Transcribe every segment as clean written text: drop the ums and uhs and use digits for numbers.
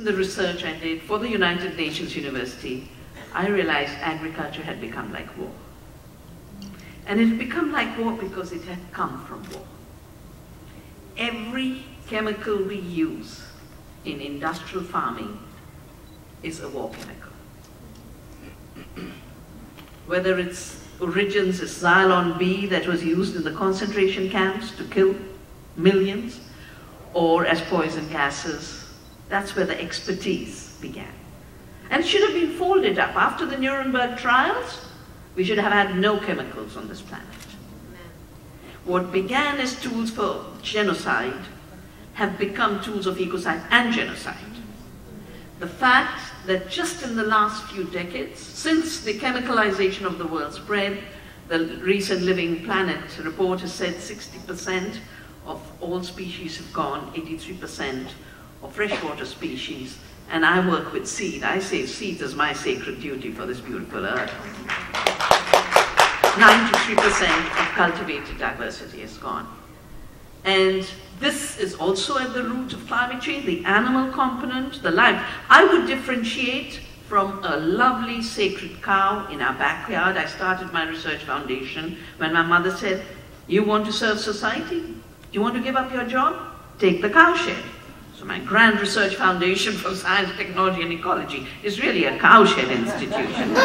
In the research I did for the United Nations University, I realized agriculture had become like war. And it had become like war because it had come from war. Every chemical we use in industrial farming is a war chemical. Whether its origins is xylon B that was used in the concentration camps to kill millions, or as poison gases, that's where the expertise began. And it should have been folded up. After the Nuremberg trials, we should have had no chemicals on this planet. What began as tools for genocide have become tools of ecocide and genocide. The fact that just in the last few decades, since the chemicalization of the world spread, the recent Living Planet report has said 60% of all species have gone, 83% of freshwater species, and I work with seed. I say seed is my sacred duty for this beautiful earth. 93% of cultivated diversity is gone. And this is also at the root of climate change, the animal component, the life. I would differentiate from a lovely sacred cow in our backyard. I started my research foundation when my mother said, you want to serve society? Do you want to give up your job? Take the cowshed. So my grand research foundation for science, technology and ecology is really a cowshed institution.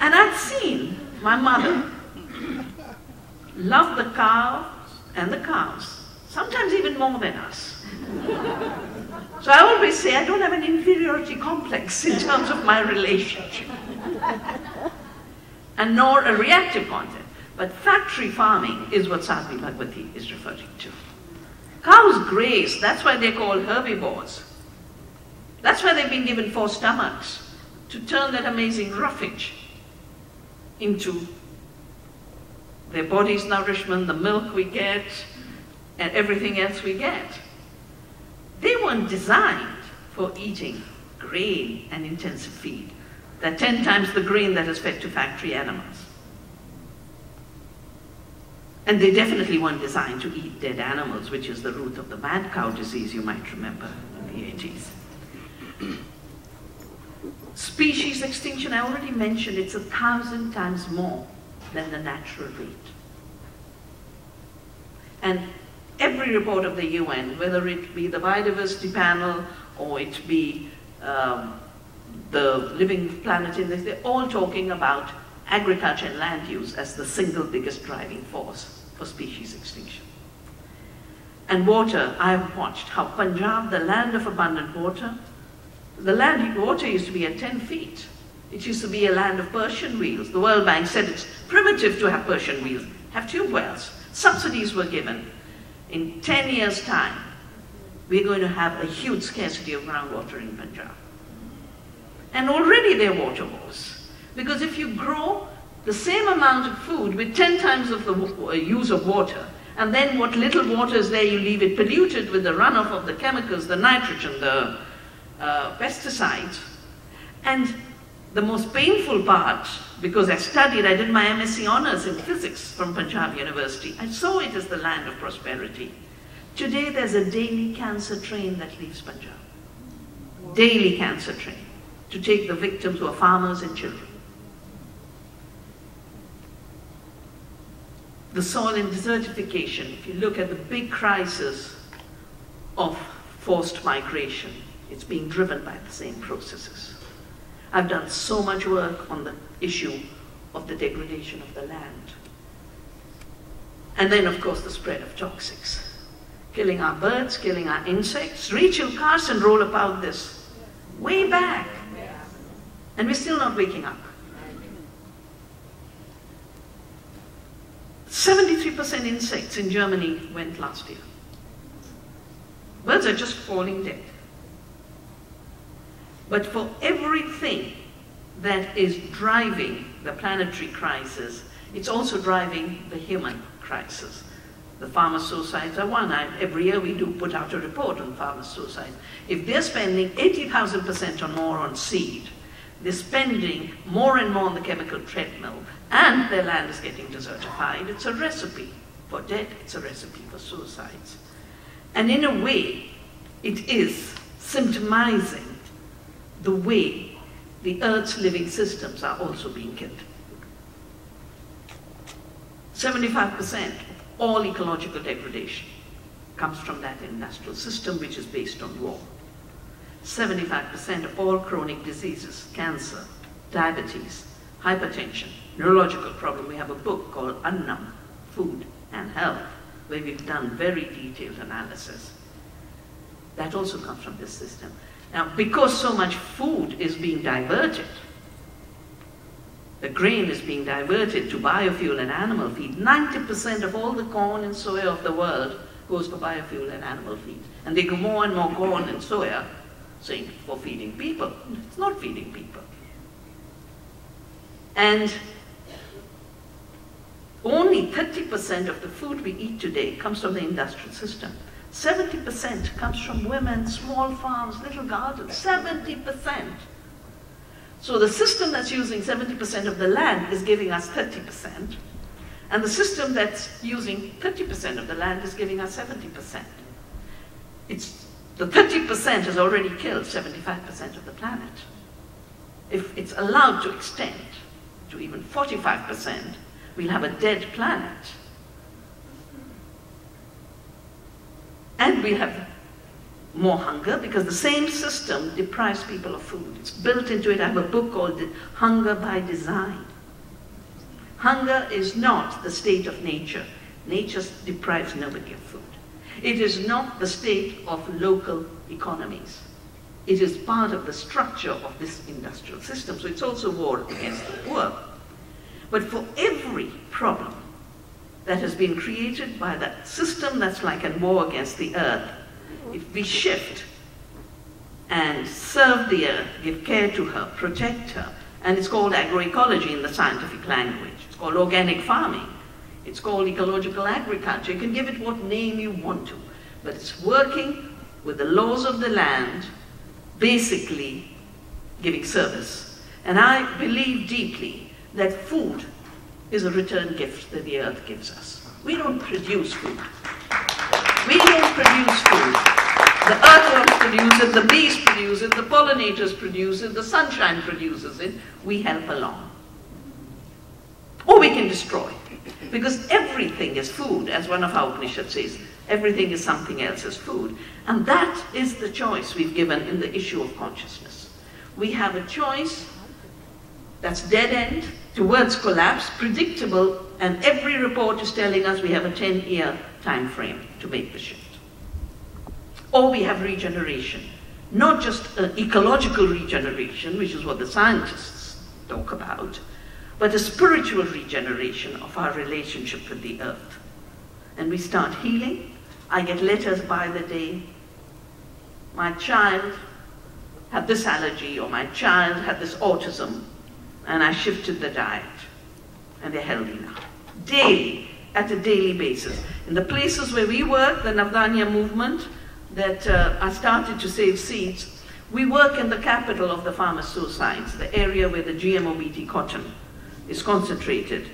And I'd seen my mother love the cow and the cows, sometimes even more than us. So I always say I don't have an inferiority complex in terms of my relationship, and nor a reactive content. But factory farming is what Sadhvi Bhagwati is referring to. Cows graze, that's why they're called herbivores. That's why they've been given 4 stomachs, to turn that amazing roughage into their body's nourishment, the milk we get, and everything else we get. They weren't designed for eating grain and intensive feed. They're 10 times the grain that is fed to factory animals. And they definitely weren't designed to eat dead animals, which is the root of the mad cow disease you might remember in the 80s. Species extinction, I already mentioned, it's 1,000 times more than the natural rate. And every report of the UN, whether it be the biodiversity panel or it be the Living Planet Index, they're all talking about agriculture and land use as the single biggest driving force for species extinction. And water, I've watched how Punjab, the land of abundant water, water used to be at 10 feet. It used to be a land of Persian wheels. The World Bank said it's primitive to have Persian wheels, have tube wells. Subsidies were given. In 10 years' time, we're going to have a huge scarcity of groundwater in Punjab. And already there are water wars. Because if you grow the same amount of food with 10 times of the use of water, and then what little water is there, you leave it polluted with the runoff of the chemicals, the nitrogen, the pesticides. And the most painful part, because I did my MSc honors in physics from Punjab University, I saw it as the land of prosperity. Today there's a daily cancer train that leaves Punjab. Daily cancer train, to take the victims who are farmers and children. The soil and desertification, if you look at the big crisis of forced migration, it's being driven by the same processes. I've done so much work on the issue of the degradation of the land. And then, of course, the spread of toxics. Killing our birds, killing our insects. Rachel Carson wrote about this way back. And we're still not waking up. 73% insects in Germany went last year. Birds are just falling dead. But for everything that is driving the planetary crisis, it's also driving the human crisis. The farmer suicides are one. Every year we do put out a report on farmer suicide. If they're spending 80,000% or more on seed, they're spending more and more on the chemical treadmill, and their land is getting desertified. It's a recipe for death. It's a recipe for suicides. And in a way, it is symptomizing the way the Earth's living systems are also being killed. 75% of all ecological degradation comes from that industrial system, which is based on war. 75% of all chronic diseases, cancer, diabetes, hypertension, neurological problem. We have a book called Annam, Food and Health, where we've done very detailed analysis. That also comes from this system. Now, because so much food is being diverted, the grain is being diverted to biofuel and animal feed. 90% of all the corn and soya of the world goes for biofuel and animal feed. And they go more and more corn and soya, saying for feeding people. It's not feeding people. And only 30% of the food we eat today comes from the industrial system. 70% comes from women, small farms, little gardens. 70%. So the system that's using 70% of the land is giving us 30%. And the system that's using 30% of the land is giving us 70%. The 30% has already killed 75% of the planet. If it's allowed to extend to even 45%, we'll have a dead planet. And we'll have more hunger, because the same system deprives people of food. It's built into it. I have a book called Hunger by Design. Hunger is not the state of nature. Nature deprives nobody of food. It is not the state of local economies. It is part of the structure of this industrial system. So it's also war against the poor. But for every problem that has been created by that system that's like a war against the earth, if we shift and serve the earth, give care to her, protect her, and it's called agroecology in the scientific language, it's called organic farming, it's called ecological agriculture. You can give it what name you want to, but it's working with the laws of the land, basically giving service. And I believe deeply that food is a return gift that the earth gives us. We don't produce food. We don't produce food. The earthworms produce it, the bees produce it, the pollinators produce it, the sunshine produces it. We help along. Or we can destroy. Because everything is food, as one of our Upanishads says. Everything is something else's food. And that is the choice we've given in the issue of consciousness. We have a choice that's dead end, towards collapse, predictable, and every report is telling us we have a 10-year time frame to make the shift. Or we have regeneration, not just ecological regeneration, which is what the scientists talk about, but a spiritual regeneration of our relationship with the earth. And we start healing. I get letters by the day. My child had this allergy, or my child had this autism, and I shifted the diet, and they're healthy now. Daily, at a daily basis. In the places where we work, the Navdanya movement, that I started to save seeds, we work in the capital of the farmers' suicides, the area where the GMO BT cotton is concentrated.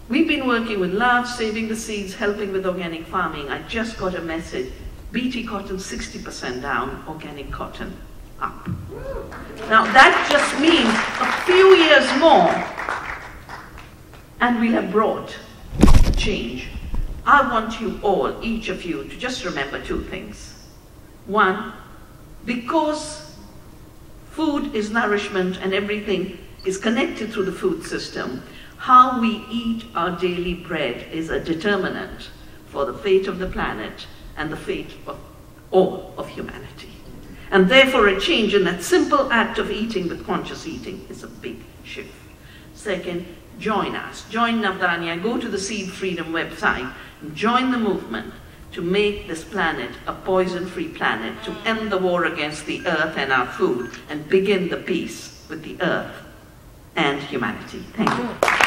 We've been working with love, saving the seeds, helping with organic farming. I just got a message, BT cotton 60% down, organic cotton up. Now that just means a few years more and we'll have brought change. I want you all, each of you, to just remember two things. One, because food is nourishment and everything is connected through the food system, how we eat our daily bread is a determinant for the fate of the planet and the fate of all of humanity. And therefore a change in that simple act of eating with conscious eating is a big shift. Second, join us. Join Navdanya. Go to the Seed Freedom website and join the movement to make this planet a poison-free planet, to end the war against the earth and our food, and begin the peace with the earth and humanity. Thank you.